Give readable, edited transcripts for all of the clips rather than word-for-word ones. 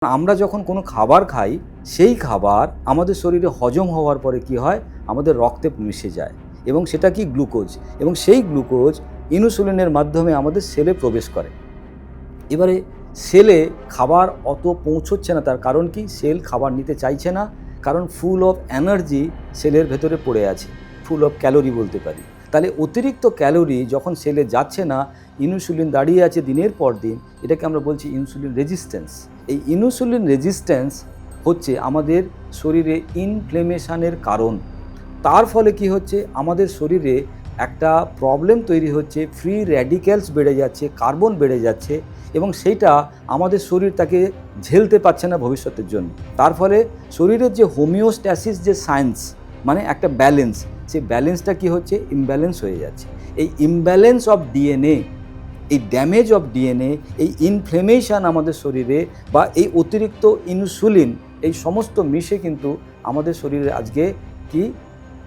আমরা যখন কোনো খাবার খাই সেই খাবার আমাদের শরীরে হজম হওয়ার পরে কি হয়, আমাদের রক্তে মিশে যায় এবং সেটা কি গ্লুকোজ, এবং সেই গ্লুকোজ ইনসুলিনের মাধ্যমে আমাদের সেলে প্রবেশ করে। এবারে সেলে খাবার অত পৌঁছচ্ছে না, তার কারণ কি, সেল খাবার নিতে চাইছে না, কারণ ফুল অফ এনার্জি সেলের ভেতরে পড়ে আছে, ফুল অফ ক্যালোরি বলতে পারি। তাহলে অতিরিক্ত ক্যালোরি যখন সেলে যাচ্ছে না, ইনসুলিন দাঁড়িয়ে আছে দিনের পর দিন, এটাকে আমরা বলছি ইনসুলিন রেজিস্ট্যান্স। এই ইনসুলিন রেজিস্ট্যান্স হচ্ছে আমাদের শরীরে ইনফ্লেমেশনের কারণ। তার ফলে কি হচ্ছে, আমাদের শরীরে একটা প্রবলেম তৈরি হচ্ছে, ফ্রি র্যাডিক্যালস বেড়ে যাচ্ছে, কার্বন বেড়ে যাচ্ছে, এবং সেইটা আমাদের শরীর তাকে ঝেলতে পারছে না ভবিষ্যতের জন্য। তার ফলে শরীরের যে হোমিওস্ট্যাসিস, যে সায়েন্স মানে একটা ব্যালেন্স, সেই ব্যালেন্সটা কি হচ্ছে, ইমব্যালেন্স হয়ে যাচ্ছে। এই ইমব্যালেন্স অফ ডিএনএ, এই ড্যামেজ অফ ডিএনএ, এই ইনফ্লেমেশন আমাদের শরীরে, বা এই অতিরিক্ত ইনসুলিন, এই সমস্ত মিশে কিন্তু আমাদের শরীরে আজকে কি,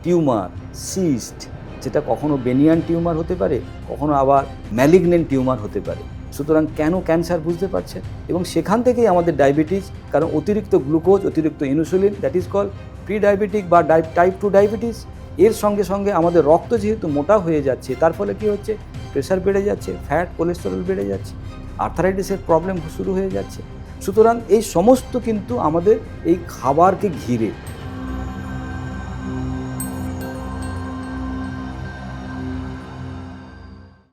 টিউমার, সিস্ট, যেটা কখনো বেনিয়ান টিউমার হতে পারে, কখনো আবার ম্যালিগনেন্ট টিউমার হতে পারে। সুতরাং কেন ক্যান্সার বুঝতে পারছেন, এবং সেখান থেকেই আমাদের ডায়াবেটিস, কারণ অতিরিক্ত গ্লুকোজ, অতিরিক্ত insulin, that is call pre diabetic বা টাইপ 2 ডায়াবেটিস। এর সঙ্গে সঙ্গে আমাদের রক্ত যেহেতু মোটা হয়ে যাচ্ছে, তার ফলে কী হচ্ছে, প্রেশার বেড়ে যাচ্ছে, ফ্যাট, কোলেস্টেরল বেড়ে যাচ্ছে, আর্থারাইটিসের প্রবলেম শুরু হয়ে যাচ্ছে। সুতরাং এই সমস্ত কিন্তু আমাদের এই খাবারকে ঘিরে।